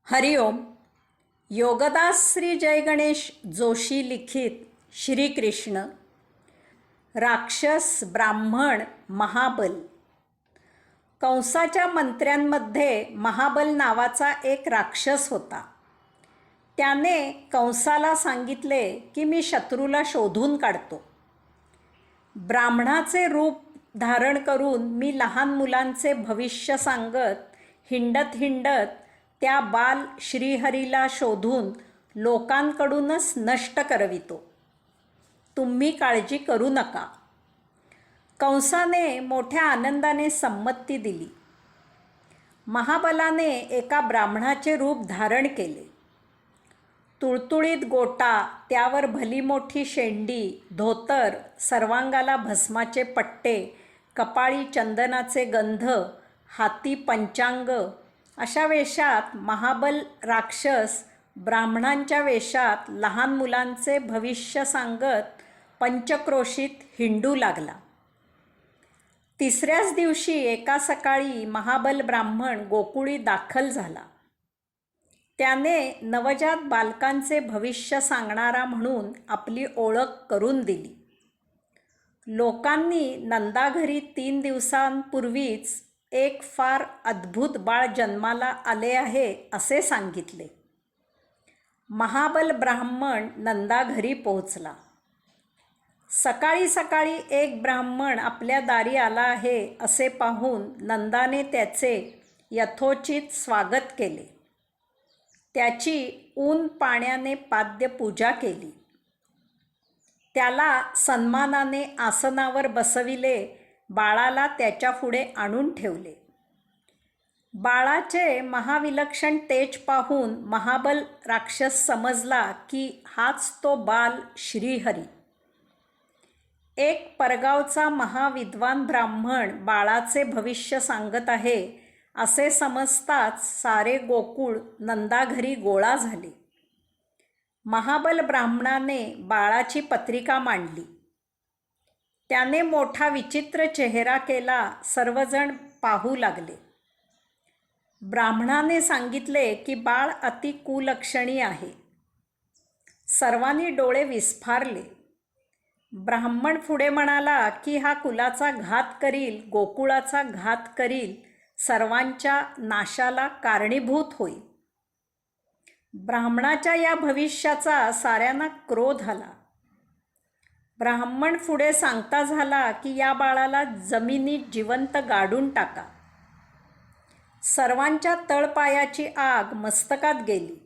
हरिओम. योगदास श्री जय गणेश जोशी लिखित श्रीकृष्ण. राक्षस ब्राह्मण महाबल. कंसाच्या मंत्र्यांमध्ये महाबल नावाचा एक राक्षस होता. त्याने कंसाला सांगितले की मी शत्रूला शोधून काढतो. ब्राह्मणाचे रूप धारण करून मी लहान मुलांचे भविष्य सांगत हिंडत हिंडत त्या बाल श्रीहरीला शोधून लोकांकडूनच नष्ट करवितो. तुम्ही काळजी करू नका. कंसाने मोठ्या आनंदाने संमती दिली. महाबलाने एका ब्राह्मणाचे रूप धारण केले. तुळतुळीत गोटा, त्यावर भली मोठी शेंडी, धोतर, सर्वांगाला भस्माचे पट्टे, कपाळी चंदनाचे गंध, हाती पंचांग अशा वेशात महाबल राक्षस ब्राह्मणांच्या वेशात लहान मुलांचे भविष्य सांगत पंचक्रोशीत हिंडू लागला. तिसऱ्याच दिवशी एका सकाळी महाबल ब्राह्मण गोकुळी दाखल झाला. त्याने नवजात बालकांचे भविष्य सांगणारा म्हणून आपली ओळख करून दिली. लोकांनी नंदाघरी 3 दिवसांपूर्वीच एक फार अद्भुत बाळ जन्माला आले आहे असे सांगितले. महाबल ब्राह्मण नंदाघरी पोहोचला. सकाळी सकाळी एक ब्राह्मण आपल्या दारी आला आहे असे पाहून नंदाने त्याचे यथोचित स्वागत केले. त्याची ऊन पाण्याने पाद्य पूजा केली. त्याला सन्मानाने आसनावर बसविले. बाळाला त्याच्या पुढे आणून ठेवले. बाळाचे महाविलक्षण तेज पाहून महाबल राक्षस समजला की हाच तो बाल श्रीहरी. एक परगावचा महाविद्वान ब्राह्मण बाळाचे भविष्य सांगत आहे असे समजताच सारे गोकुळ नंदाघरी गोळा झाले. महाबल ब्राह्मणाने बाळाची पत्रिका मांडली. त्याने मोठा विचित्र चेहरा केला. सर्वजण पाहू लागले. ब्राह्मणाने सांगितले की बाळ अति कुलक्षणी आहे. सर्वांनी डोळे विस्फारले. ब्राह्मण पुढे म्हणाला की हा कुलाचा घात करील, गोकुळाचा घात करील, सर्वांच्या नाशाला कारणीभूत होईल. ब्राह्मणाच्या या भविष्याचा साऱ्यांना क्रोध आला. ब्राह्मण पुढे सांगता झाला की या बाळाला जमिनीत जिवंत गाडून टाका. सर्वांच्या तळपायाची आग मस्तकात गेली.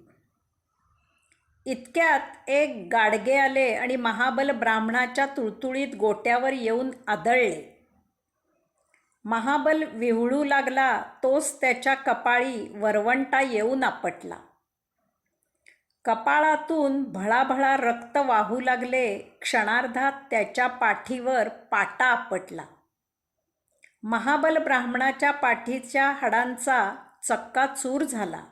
इतक्यात एक गाडगे आले आणि महाबल ब्राह्मणाच्या तुळतुळीत गोट्यावर येऊन आदळले. महाबल विव्हळू लागला. तोच त्याच्या कपाळी वरवंटा येऊन आपटला. कपाळातून भळाभळा रक्त वाहू लागले. क्षणार्धात त्याच्या पाठीवर पाटा आपटला. महाबल ब्राह्मणाच्या पाठीच्या हाडांचा चक्काचूर झाला.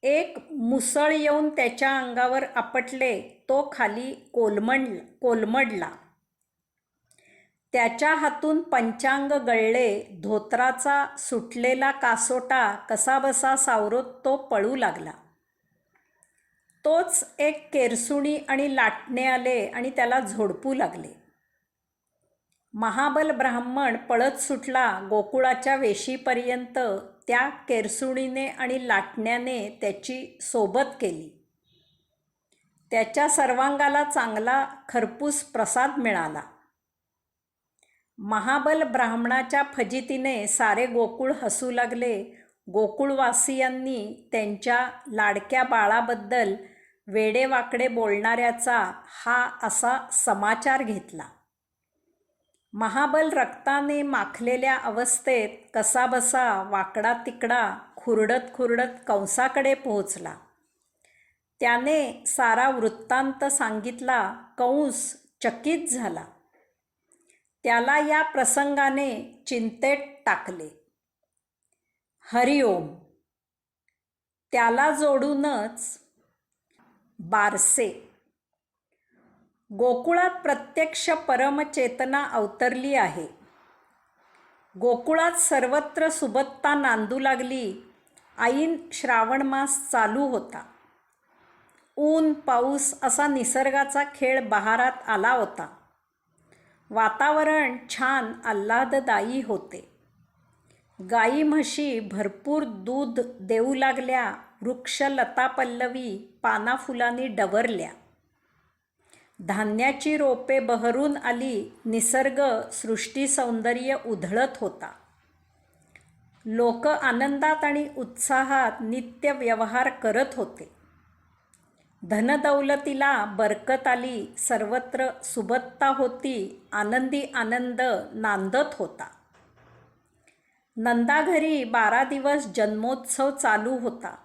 एक मुसळ येऊन त्याच्या अंगावर आपटले. तो खाली कोलमडला. त्याच्या हातून पंचांग गळले. धोत्राचा सुटलेला कासोटा कसाबसा सावरत तो पळू लागला. तोच एक केरसुणी आणि लाटणे आले आणि त्याला झोडपू लागले. महाबल ब्राह्मण पळत सुटला. गोकुळाच्या वेशीपर्यंत त्या केरसुणीने आणि लाटण्याने त्याची सोबत केली. त्याच्या सर्वांगाला चांगला खरपूस प्रसाद मिळाला. महाबल ब्राह्मणाच्या फजितीने सारे गोकुळ हसू लागले. गोकुळवासियांनी त्यांच्या लाडक्या बाळाबद्दल वेडेवाकडे बोलणाऱ्याचा हा असा समाचार घेतला. महाबल रक्ताने माखलेल्या अवस्थेत कसाबसा वाकडा तिकडा खुरडत खुरडत कंसाकडे पोहोचला. त्याने सारा वृत्तांत सांगितला. कंस चकित झाला. त्याला या प्रसंगाने चिंतेत टाकले. हरिओम. त्याला जोडूनच बारसे. गोकुळात प्रत्यक्ष परमचेतना अवतरली आहे. गोकुळात सर्वत्र सुबत्ता नांदू लागली. ऐन श्रावण मास चालू होता. ऊन पाऊस असा निसर्गाचा खेळ बहारात आला होता. वातावरण छान आल्हाददायी होते. गाई म्हशी भरपूर दूध देऊ लागल्या. वृक्ष लतापल्लवी पानाफुलांनी डवरल्या. धान्याची रोपे बहरून आली. निसर्ग सृष्टी सौंदर्य उधळत होता. लोक आनंदात आणि उत्साहात नित्य व्यवहार करत होते. धनदौलतीला बरकत आली. सर्वत्र सुबत्ता होती. आनंदी आनंद नांदत होता. नंदाघरी 12 दिवस जन्मोत्सव चालू होता.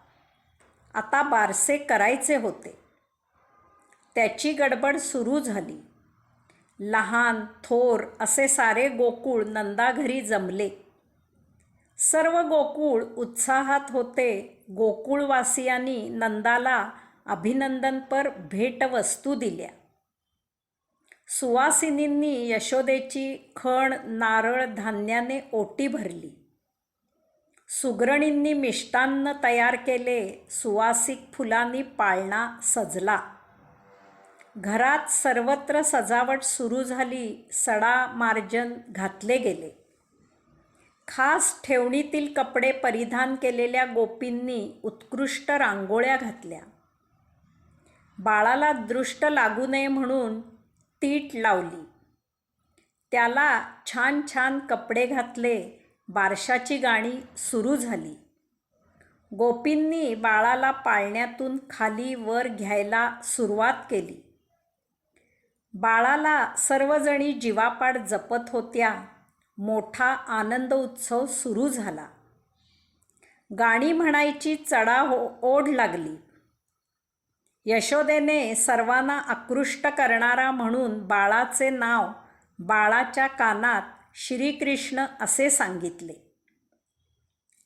आता बारसे करायचे होते. त्याची गडबड सुरू झाली. लहान थोर असे सारे गोकुळ नंदाघरी जमले. सर्व गोकुळ उत्साहात होते. गोकुळवासियांनी नंदाला अभिनंदनपर भेटवस्तू दिल्या. सुवासिनींनी यशोदेची खण नारळ धान्याने ओटी भरली. सुगरणींनी मिष्टान्न तयार केले. सुवासिक फुलांनी पाळणा सजला. घरात सर्वत्र सजावट सुरू झाली. सडा मार्जन घातले गेले. खास ठेवणीतील कपडे परिधान केलेल्या गोपींनी उत्कृष्ट रांगोळ्या घातल्या. बाळाला दृष्ट लागू नये म्हणून तीट लावली. त्याला छान छान कपडे घातले. बारशाची गाणी सुरू झाली. गोपींनी बाळाला पाळण्यातून खाली वर घ्यायला सुरुवात केली. बाळाला सर्वजणी जीवापाड जपत होत्या. मोठा आनंद उत्सव सुरू झाला. गाणी म्हणायची ओढ लागली. यशोदेने सर्वांना आकृष्ट करणारा म्हणून बाळाचे नाव बाळाच्या कानात श्रीकृष्ण असे सांगितले.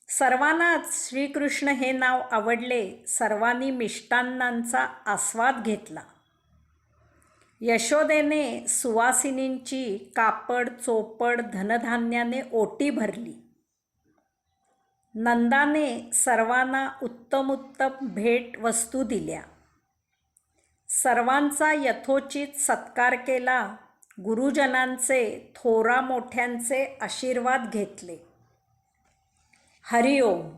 सर्वांनाच श्रीकृष्ण हे नाव आवडले. सर्वांनी मिष्टान्नांचा आस्वाद घेतला. यशोदेने सुवासिनींची कापड चोपड धनधान्याने ओटी भरली. नंदाने सर्वांना उत्तमोत्तम भेट वस्तू दिल्या. सर्वांचा यथोचित सत्कार केला. गुरुजनांचे थोरा मोठ्यांचे आशीर्वाद घेतले. हरिओम.